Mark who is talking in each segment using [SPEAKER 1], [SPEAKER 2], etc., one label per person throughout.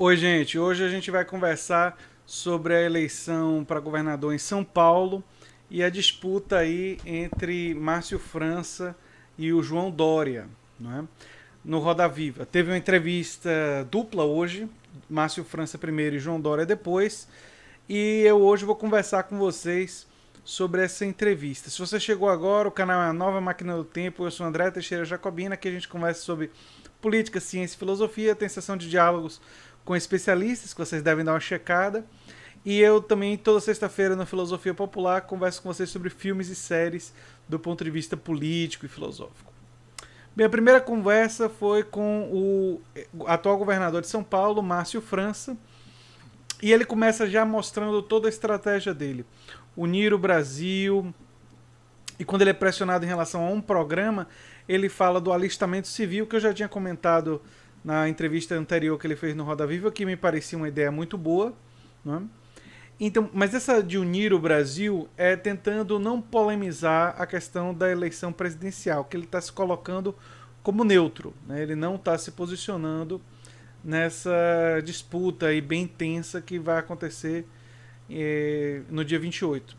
[SPEAKER 1] Oi, gente. Hoje a gente vai conversar sobre a eleição para governador em São Paulo e a disputa aí entre Márcio França e o João Dória, não é? No Roda Viva. Teve uma entrevista dupla hoje, Márcio França primeiro e João Dória depois, e eu hoje vou conversar com vocês sobre essa entrevista. Se você chegou agora, o canal é a Nova Máquina do Tempo, eu sou André Teixeira Jacobina, aqui a gente conversa sobre política, ciência e filosofia, tem sessão de diálogos com especialistas, que vocês devem dar uma checada. E eu também, toda sexta-feira, na Filosofia Popular, converso com vocês sobre filmes e séries do ponto de vista político e filosófico. Bem, a primeira conversa foi com o atual governador de São Paulo, Márcio França, e ele começa já mostrando toda a estratégia dele. Unir o Brasil, e quando ele é pressionado em relação a um programa, ele fala do alistamento civil, que eu já tinha comentado na entrevista anterior que ele fez no Roda Viva, que me parecia uma ideia muito boa. Né? Então, mas essa de unir o Brasil é tentando não polemizar a questão da eleição presidencial, que ele está se colocando como neutro. Né? Ele não está se posicionando nessa disputa aí bem tensa que vai acontecer no dia 28.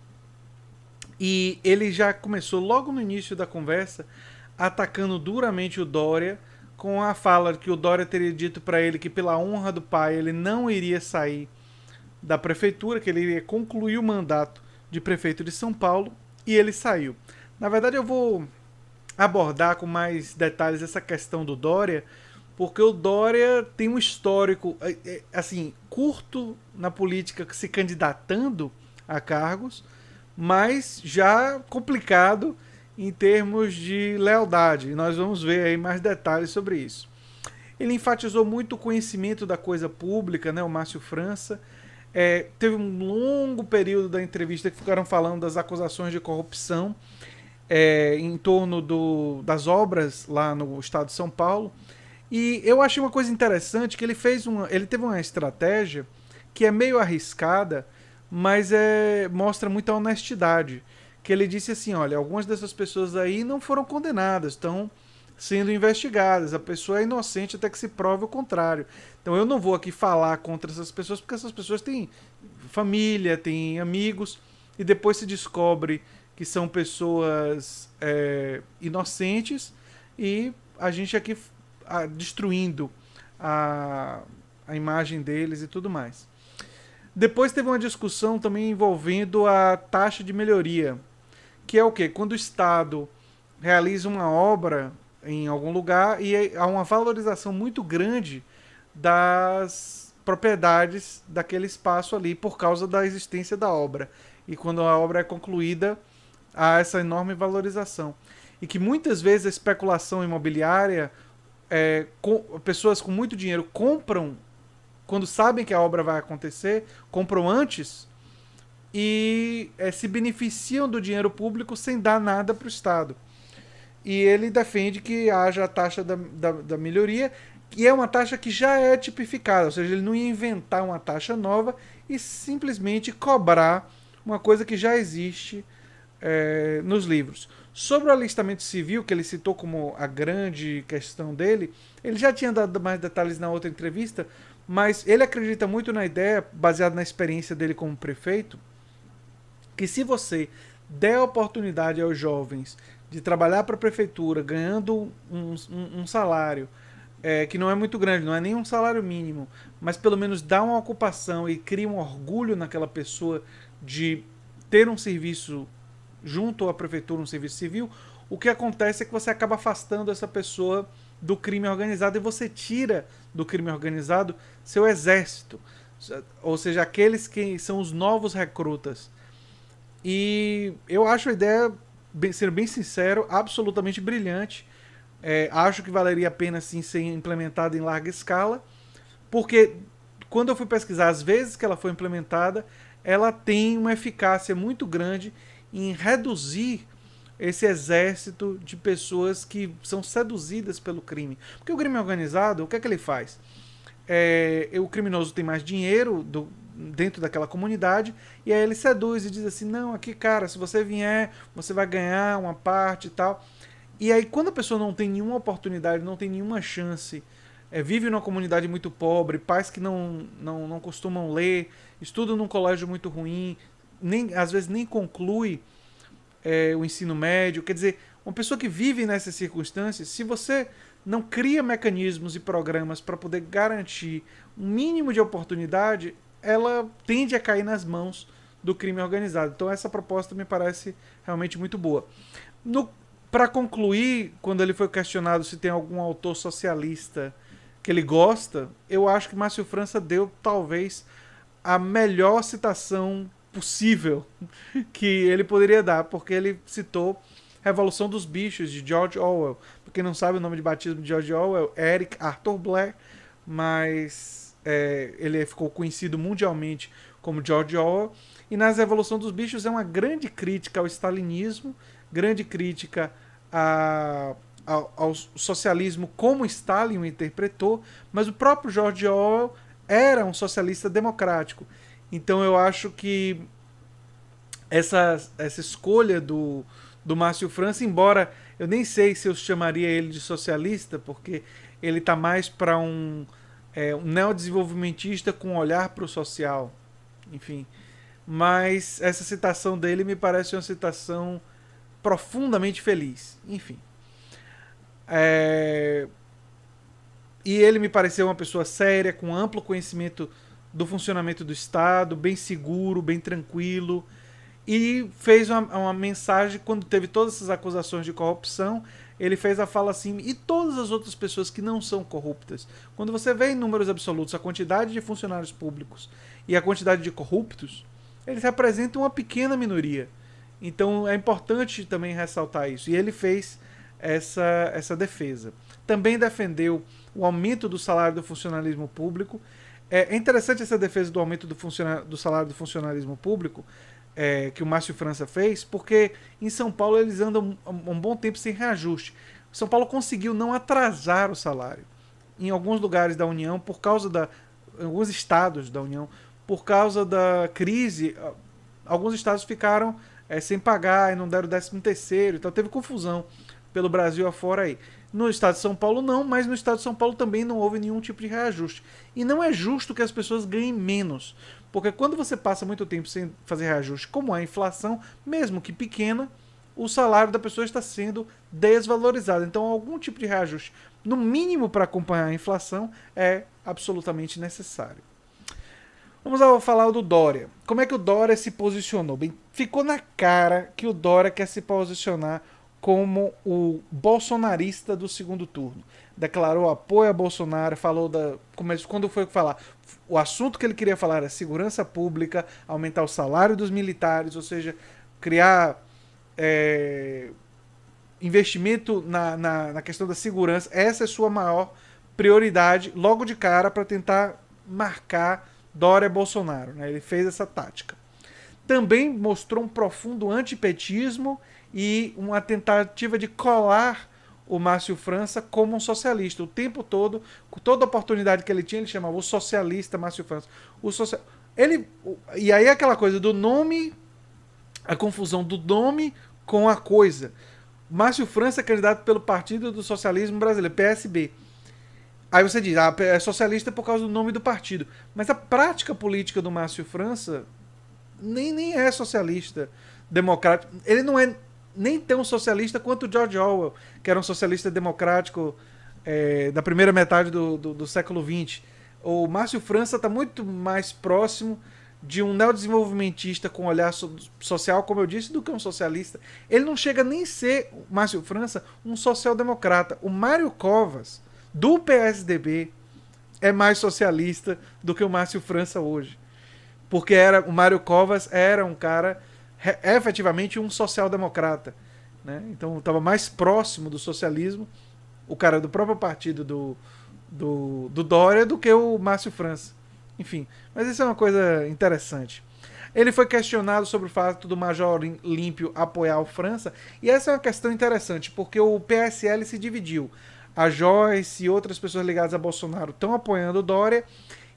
[SPEAKER 1] E ele já começou logo no início da conversa atacando duramente o Dória, com a fala de que o Dória teria dito para ele que pela honra do pai ele não iria sair da prefeitura, que ele iria concluir o mandato de prefeito de São Paulo, e ele saiu. Na verdade eu vou abordar com mais detalhes essa questão do Dória, porque o Dória tem um histórico assim curto na política, se candidatando a cargos, mas já complicado em termos de lealdade. E nós vamos ver aí mais detalhes sobre isso. Ele enfatizou muito o conhecimento da coisa pública, né, o Márcio França. Teve um longo período da entrevista que ficaram falando das acusações de corrupção em torno das obras lá no estado de São Paulo. E eu achei uma coisa interessante que ele teve uma estratégia que é meio arriscada, mas mostra muita honestidade. Que ele disse assim, olha, algumas dessas pessoas aí não foram condenadas, estão sendo investigadas, a pessoa é inocente até que se prove o contrário. Então eu não vou aqui falar contra essas pessoas, porque essas pessoas têm família, têm amigos, e depois se descobre que são pessoas inocentes, e a gente aqui destruindo a imagem deles e tudo mais. Depois teve uma discussão também envolvendo a taxa de melhoria, que é o quê? Quando o Estado realiza uma obra em algum lugar e há uma valorização muito grande das propriedades daquele espaço ali por causa da existência da obra. E quando a obra é concluída, há essa enorme valorização. E que muitas vezes a especulação imobiliária, pessoas com muito dinheiro compram quando sabem que a obra vai acontecer, compram antes e se beneficiam do dinheiro público sem dar nada para o Estado. E ele defende que haja a taxa da melhoria, e é uma taxa que já é tipificada, ou seja, ele não ia inventar uma taxa nova e simplesmente cobrar uma coisa que já existe nos livros. Sobre o alistamento civil, que ele citou como a grande questão dele, ele já tinha dado mais detalhes na outra entrevista, mas ele acredita muito na ideia, baseado na experiência dele como prefeito, que se você der oportunidade aos jovens de trabalhar para a prefeitura ganhando um salário que não é muito grande, não é nem um salário mínimo, mas pelo menos dá uma ocupação e cria um orgulho naquela pessoa de ter um serviço junto à prefeitura, um serviço civil, o que acontece é que você acaba afastando essa pessoa do crime organizado e você tira do crime organizado seu exército, ou seja, aqueles que são os novos recrutas. E eu acho a ideia, sendo bem sincero, absolutamente brilhante. Acho que valeria a pena sim ser implementada em larga escala, porque quando eu fui pesquisar as vezes que ela foi implementada, ela tem uma eficácia muito grande em reduzir esse exército de pessoas que são seduzidas pelo crime. Porque o crime organizado, o que é que ele faz? O criminoso tem mais dinheiro dentro daquela comunidade, e aí ele seduz e diz assim, não, aqui cara, se você vier, você vai ganhar uma parte e tal. E aí quando a pessoa não tem nenhuma oportunidade, não tem nenhuma chance vive numa comunidade muito pobre, pais que não costumam ler, estudam num colégio muito ruim, às vezes nem conclui o ensino médio. Quer dizer, uma pessoa que vive nessas circunstâncias, se você não cria mecanismos e programas para poder garantir um mínimo de oportunidade, ela tende a cair nas mãos do crime organizado. Então essa proposta me parece realmente muito boa. Para concluir, quando ele foi questionado se tem algum autor socialista que ele gosta, eu acho que Márcio França deu talvez a melhor citação possível que ele poderia dar, porque ele citou Revolução dos Bichos, de George Orwell. Pra quem não sabe, o nome de batismo de George Orwell é Eric Arthur Blair, mas ele ficou conhecido mundialmente como George Orwell. E nas Revolução dos Bichos é uma grande crítica ao stalinismo, grande crítica ao socialismo como Stalin o interpretou, mas o próprio George Orwell era um socialista democrático. Então eu acho que essa escolha do Márcio França, embora eu nem sei se eu chamaria ele de socialista, porque ele está mais para um neodesenvolvimentista com um olhar para o social, enfim. Mas essa citação dele me parece uma citação profundamente feliz, enfim. E ele me pareceu uma pessoa séria, com amplo conhecimento do funcionamento do Estado, bem seguro, bem tranquilo, e fez uma mensagem, quando teve todas essas acusações de corrupção, ele fez a fala assim: e todas as outras pessoas que não são corruptas? Quando você vê em números absolutos a quantidade de funcionários públicos e a quantidade de corruptos, eles representam uma pequena minoria. Então é importante também ressaltar isso. E ele fez essa defesa. Também defendeu o aumento do salário do funcionalismo público. É interessante essa defesa do aumento do salário do funcionalismo público, que o Márcio França fez, porque em São Paulo eles andam um bom tempo sem reajuste. São Paulo conseguiu não atrasar o salário. Em alguns lugares da União, em alguns estados da União, por causa da crise, alguns estados ficaram sem pagar e não deram o 13º, então teve confusão pelo Brasil afora aí. No estado de São Paulo não, mas no estado de São Paulo também não houve nenhum tipo de reajuste. E não é justo que as pessoas ganhem menos, porque quando você passa muito tempo sem fazer reajuste, como a inflação, mesmo que pequena, o salário da pessoa está sendo desvalorizado. Então algum tipo de reajuste, no mínimo para acompanhar a inflação, é absolutamente necessário. Vamos falar do Dória. Como é que o Dória se posicionou? Bem, ficou na cara que o Dória quer se posicionar como o bolsonarista do segundo turno. Declarou apoio a Bolsonaro, falou quando foi falar, o assunto que ele queria falar era segurança pública, aumentar o salário dos militares, ou seja, criar investimento na questão da segurança. Essa é sua maior prioridade, logo de cara, para tentar marcar Dória Bolsonaro, né? Ele fez essa tática. Também mostrou um profundo antipetismo e uma tentativa de colar o Márcio França como um socialista. O tempo todo, com toda a oportunidade que ele tinha, ele chamava o socialista Márcio França. E aí aquela coisa do nome, a confusão do nome com a coisa. Márcio França é candidato pelo Partido do Socialismo Brasileiro, PSB. Aí você diz, é socialista por causa do nome do partido. Mas a prática política do Márcio França nem é socialista democrático. Ele não é nem tão socialista quanto o George Orwell, que era um socialista democrático da primeira metade do século XX. O Márcio França está muito mais próximo de um neodesenvolvimentista com olhar social, como eu disse, do que um socialista. Ele não chega nem a ser, o Márcio França, um social-democrata. O Mário Covas, do PSDB, é mais socialista do que o Márcio França hoje. Porque o Mário Covas era um cara efetivamente um social-democrata, né? Então estava mais próximo do socialismo, o cara do próprio partido do Dória, do que o Márcio França. Enfim, mas isso é uma coisa interessante. Ele foi questionado sobre o fato do Major Olímpio apoiar o França, e essa é uma questão interessante, porque o PSL se dividiu. A Joyce e outras pessoas ligadas a Bolsonaro estão apoiando o Dória,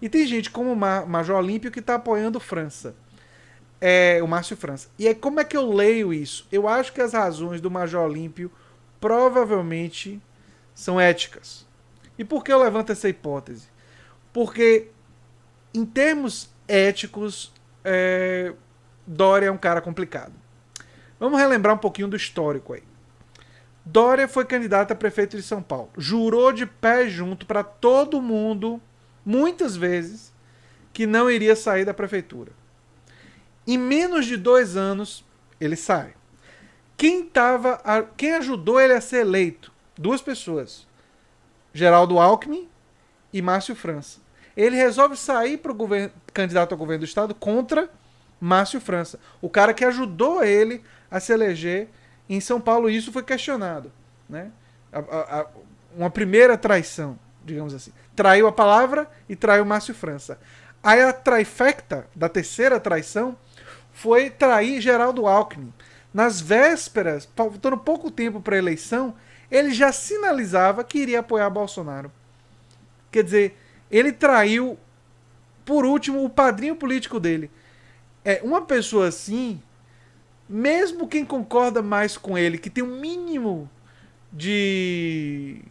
[SPEAKER 1] e tem gente como o Major Olímpio que está apoiando o França. O Márcio França. E aí, como é que eu leio isso? Eu acho que as razões do Major Olímpio provavelmente são éticas. E por que eu levanto essa hipótese? Porque, em termos éticos, Dória é um cara complicado. Vamos relembrar um pouquinho do histórico aí. Dória foi candidato a prefeito de São Paulo. Jurou de pé junto para todo mundo, muitas vezes, que não iria sair da prefeitura. Em menos de 2 anos, ele sai. Quem ajudou ele a ser eleito? 2 pessoas. Geraldo Alckmin e Márcio França. Ele resolve sair para o candidato ao governo do estado contra Márcio França. O cara que ajudou ele a se eleger em São Paulo. E isso foi questionado. Né? Uma primeira traição, digamos assim. Traiu a palavra e traiu Márcio França. Aí a trifecta da terceira traição foi trair Geraldo Alckmin. Nas vésperas, faltando pouco tempo para a eleição, ele já sinalizava que iria apoiar Bolsonaro. Quer dizer, ele traiu, por último, o padrinho político dele. Uma pessoa assim, mesmo quem concorda mais com ele, que tem um mínimo de...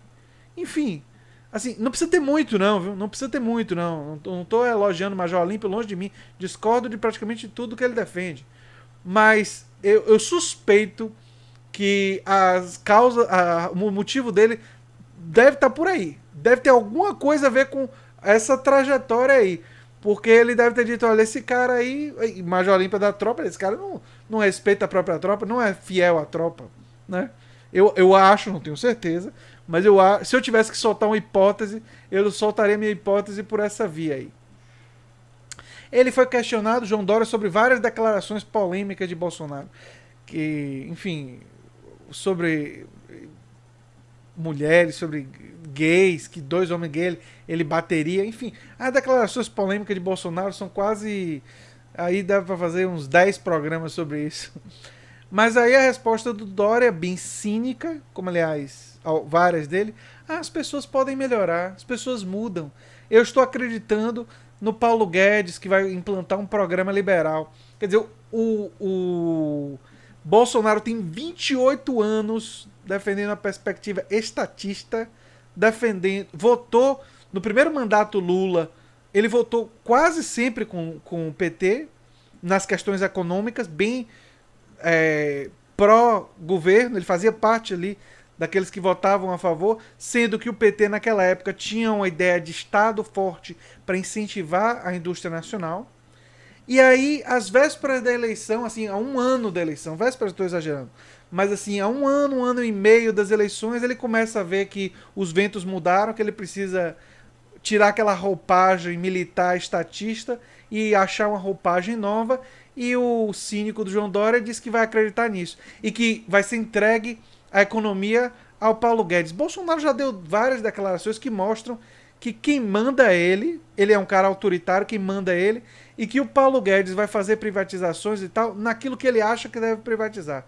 [SPEAKER 1] Enfim, assim, não precisa ter muito não, viu? Não precisa ter muito não. Não tô elogiando o Major Olímpio, longe de mim. Discordo de praticamente tudo que ele defende. Mas eu suspeito que o motivo dele deve estar por aí. Deve ter alguma coisa a ver com essa trajetória aí. Porque ele deve ter dito, olha, esse cara aí, Major Olímpio da tropa, esse cara não respeita a própria tropa, não é fiel à tropa, né? Eu acho, não tenho certeza, mas se eu tivesse que soltar uma hipótese, eu soltaria minha hipótese por essa via aí. Ele foi questionado, João Dória, sobre várias declarações polêmicas de Bolsonaro. Que, enfim, sobre mulheres, sobre gays, que 2 homens gays ele bateria, enfim. As declarações polêmicas de Bolsonaro são quase... Aí dá pra fazer uns 10 programas sobre isso. Mas aí a resposta do Dória, bem cínica, como aliás várias dele, as pessoas podem melhorar, as pessoas mudam. Eu estou acreditando no Paulo Guedes, que vai implantar um programa liberal. Quer dizer, o Bolsonaro tem 28 anos defendendo a perspectiva estatista, votou no primeiro mandato Lula, ele votou quase sempre com o PT nas questões econômicas, bem pró-governo, ele fazia parte ali daqueles que votavam a favor, sendo que o PT naquela época tinha uma ideia de Estado forte para incentivar a indústria nacional. E aí, às vésperas da eleição, assim, a 1 ano da eleição, vésperas estou exagerando, mas assim, a 1 ano e meio das eleições, ele começa a ver que os ventos mudaram, que ele precisa tirar aquela roupagem militar estatista e achar uma roupagem nova, e o cínico do João Dória diz que vai acreditar nisso, e que vai ser entregue a economia ao Paulo Guedes. Bolsonaro já deu várias declarações que mostram que quem manda ele é um cara autoritário, quem manda ele, e que o Paulo Guedes vai fazer privatizações e tal, naquilo que ele acha que deve privatizar.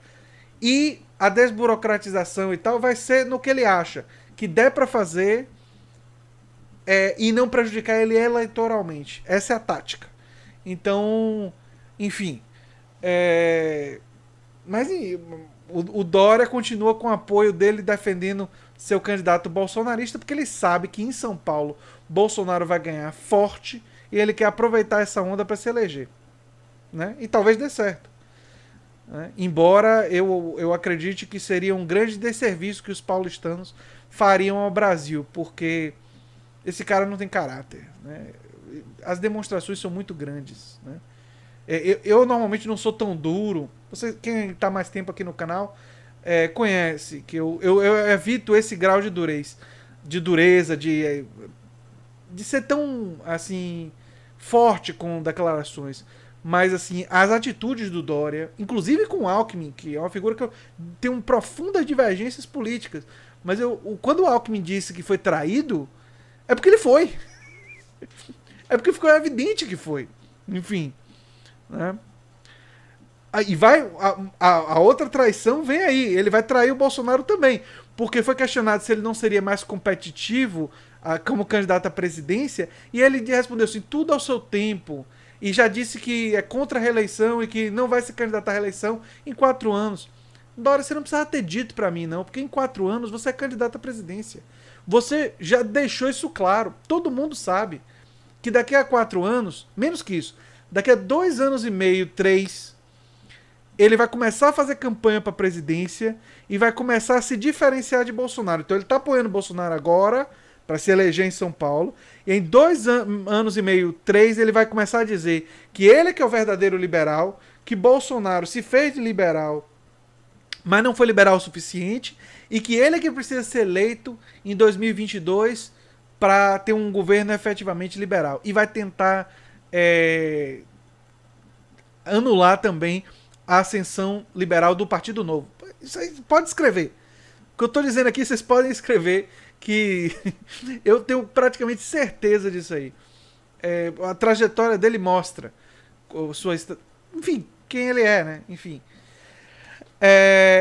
[SPEAKER 1] E a desburocratização e tal vai ser no que ele acha que der para fazer e não prejudicar ele eleitoralmente. Essa é a tática. Então, enfim. Mas o Dória continua com o apoio dele defendendo seu candidato bolsonarista, porque ele sabe que em São Paulo Bolsonaro vai ganhar forte e ele quer aproveitar essa onda para se eleger. Né? E talvez dê certo. Né? Embora eu acredite que seria um grande desserviço que os paulistanos fariam ao Brasil, porque esse cara não tem caráter. Né? As demonstrações são muito grandes. Né? Eu normalmente não sou tão duro. Quem está mais tempo aqui no canal conhece que eu evito esse grau de dureza, de ser tão assim forte com declarações. Mas assim, as atitudes do Dória, inclusive com o Alckmin, que é uma figura que eu tenho profundas divergências políticas, mas quando o Alckmin disse que foi traído, é porque ele foi. É porque ficou evidente que foi. Enfim. Né? E a outra traição vem aí. Ele vai trair o Bolsonaro também. Porque foi questionado se ele não seria mais competitivo como candidato à presidência. E ele respondeu assim, tudo ao seu tempo. E já disse que é contra a reeleição e que não vai se candidatar à reeleição em 4 anos. Dória, você não precisava ter dito pra mim, não. Porque em 4 anos você é candidato à presidência. você já deixou isso claro. Todo mundo sabe que daqui a 4 anos, menos que isso, daqui a 2 anos e meio, 3, ele vai começar a fazer campanha para a presidência e vai começar a se diferenciar de Bolsonaro. Então ele está apoiando Bolsonaro agora para se eleger em São Paulo. E em 2 anos e meio, 3, ele vai começar a dizer que ele que é o verdadeiro liberal, que Bolsonaro se fez de liberal, mas não foi liberal o suficiente, e que ele é que precisa ser eleito em 2022 para ter um governo efetivamente liberal. E vai tentar anular também a ascensão liberal do Partido Novo. Isso aí pode escrever. O que eu estou dizendo aqui, vocês podem escrever, que eu tenho praticamente certeza disso aí. A trajetória dele mostra enfim, quem ele é, né? Enfim.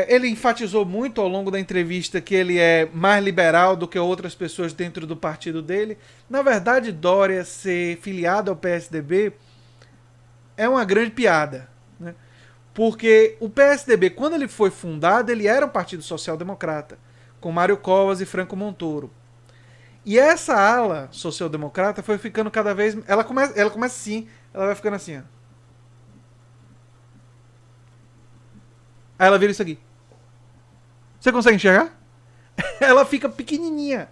[SPEAKER 1] Ele enfatizou muito ao longo da entrevista que ele é mais liberal do que outras pessoas dentro do partido dele. Na verdade, Dória ser filiado ao PSDB é uma grande piada, né? Porque o PSDB, quando ele foi fundado, ele era um partido social-democrata, com Mário Covas e Franco Montoro. E essa ala social-democrata foi ficando cada vez... Ela começa assim, ela vai ficando assim, ó. Aí ela vira isso aqui. Você consegue enxergar? Ela fica pequenininha.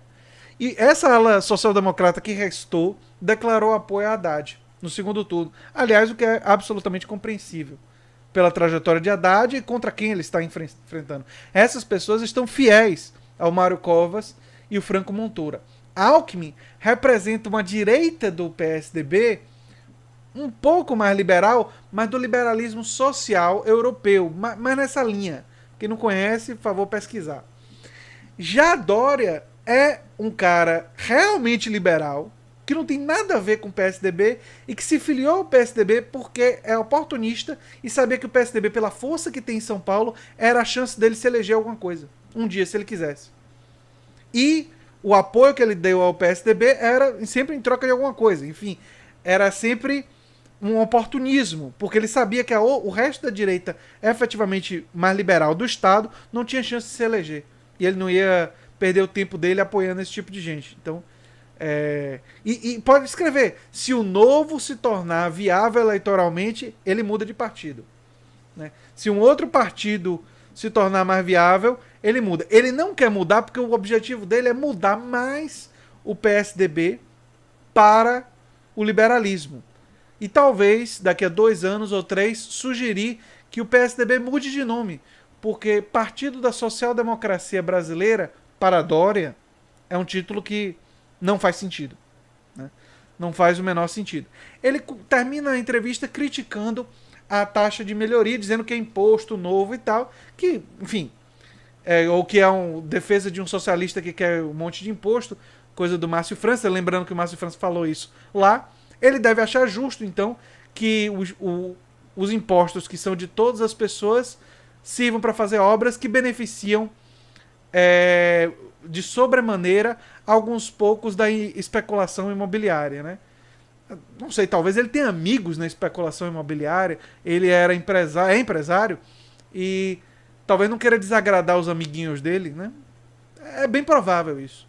[SPEAKER 1] E essa ala social-democrata que restou declarou apoio a Haddad no segundo turno. Aliás, o que é absolutamente compreensível pela trajetória de Haddad e contra quem ele está enfrentando. Essas pessoas estão fiéis ao Mário Covas e o Franco Montoro. Alckmin representa uma direita do PSDB um pouco mais liberal, mas do liberalismo social europeu, mas nessa linha. Quem não conhece, por favor, pesquisar. Já Dória é um cara realmente liberal, que não tem nada a ver com o PSDB e que se filiou ao PSDB porque é oportunista e sabia que o PSDB, pela força que tem em São Paulo, era a chance dele se eleger alguma coisa. Um dia, se ele quisesse. E o apoio que ele deu ao PSDB era sempre em troca de alguma coisa. Enfim, era sempre um oportunismo, porque ele sabia que o resto da direita, efetivamente mais liberal do Estado, não tinha chance de se eleger. E ele não ia perder o tempo dele apoiando esse tipo de gente. Então, e pode escrever, se o Novo se tornar viável eleitoralmente, ele muda de partido, né? Se um outro partido se tornar mais viável, ele muda. Ele não quer mudar porque o objetivo dele é mudar mais o PSDB para o liberalismo. E talvez, daqui a 2 anos ou 3, sugerir que o PSDB mude de nome, porque Partido da Social Democracia Brasileira, para Dória, é um título que não faz sentido, né? Não faz o menor sentido. Ele termina a entrevista criticando a taxa de melhoria, dizendo que é imposto novo e tal, que, enfim, ou que é uma defesa de um socialista que quer um monte de imposto, coisa do Márcio França, lembrando que o Márcio França falou isso lá. Ele deve achar justo, então, que os impostos que são de todas as pessoas sirvam para fazer obras que beneficiam de sobremaneira alguns poucos da especulação imobiliária, né? Não sei, talvez ele tenha amigos na especulação imobiliária, ele é empresário e talvez não queira desagradar os amiguinhos dele, né? É bem provável isso.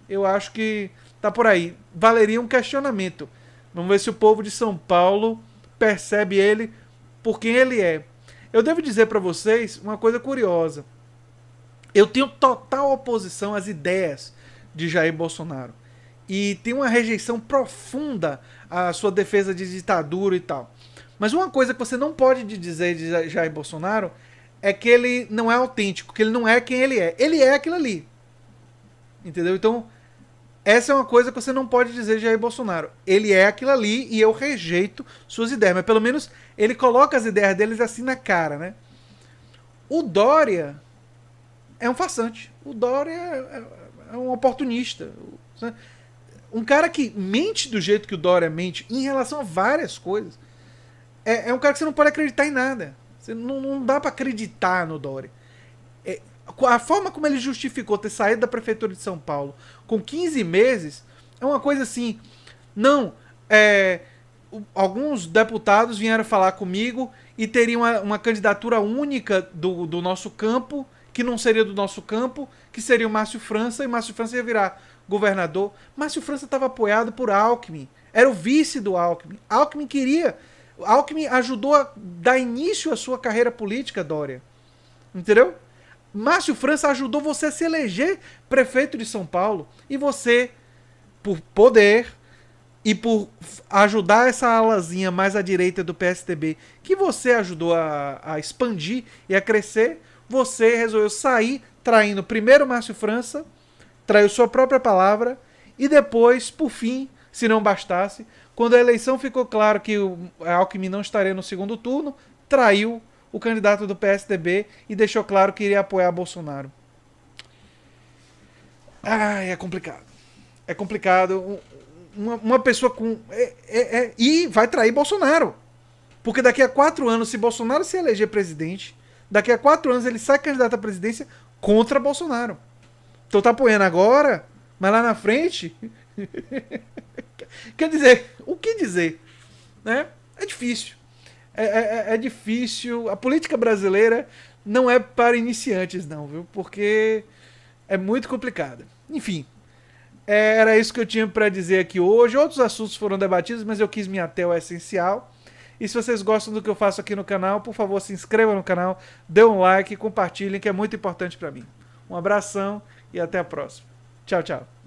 [SPEAKER 1] Eu acho que tá por aí. Valeria um questionamento. Vamos ver se o povo de São Paulo percebe ele por quem ele é. Eu devo dizer para vocês uma coisa curiosa. Eu tenho total oposição às ideias de Jair Bolsonaro. E tenho uma rejeição profunda à sua defesa de ditadura e tal. Mas uma coisa que você não pode dizer de Jair Bolsonaro é que ele não é autêntico, que ele não é quem ele é. Ele é aquilo ali. Entendeu? Então, essa é uma coisa que você não pode dizer de Jair Bolsonaro. Ele é aquilo ali e eu rejeito suas ideias. Mas pelo menos ele coloca as ideias deles assim na cara, né? O Dória é um farsante. O Dória é um oportunista. Um cara que mente do jeito que o Dória mente em relação a várias coisas. É um cara que você não pode acreditar em nada. Você não dá pra acreditar no Dória. A forma como ele justificou ter saído da prefeitura de São Paulo com 15 meses é uma coisa assim. Não, alguns deputados vieram falar comigo e teriam uma candidatura única do nosso campo, que não seria do nosso campo, que seria o Márcio França, e Márcio França ia virar governador. Márcio França estava apoiado por Alckmin. Era o vice do Alckmin. Alckmin queria. Alckmin ajudou a dar início à sua carreira política, Dória. Entendeu? Márcio França ajudou você a se eleger prefeito de São Paulo. E você, por poder e por ajudar essa alazinha mais à direita do PSDB, que você ajudou a expandir e a crescer, você resolveu sair traindo primeiro Márcio França, traiu sua própria palavra, e depois, por fim, se não bastasse, quando a eleição ficou claro que o Alckmin não estaria no segundo turno, traiu o candidato do PSDB e deixou claro que iria apoiar Bolsonaro. É complicado. É complicado. Uma pessoa com... E vai trair Bolsonaro. Porque daqui a 4 anos, se Bolsonaro se eleger presidente, daqui a 4 anos ele sai candidato à presidência contra Bolsonaro. Então tá apoiando agora, mas lá na frente... Quer dizer, o que dizer? Né? É difícil. É difícil. A política brasileira não é para iniciantes, não, viu? Porque é muito complicada. Enfim, era isso que eu tinha para dizer aqui hoje. Outros assuntos foram debatidos, mas eu quis me ater ao essencial. E se vocês gostam do que eu faço aqui no canal, por favor, se inscrevam no canal, dê um like e compartilhem, que é muito importante para mim. Um abração e até a próxima. Tchau, tchau.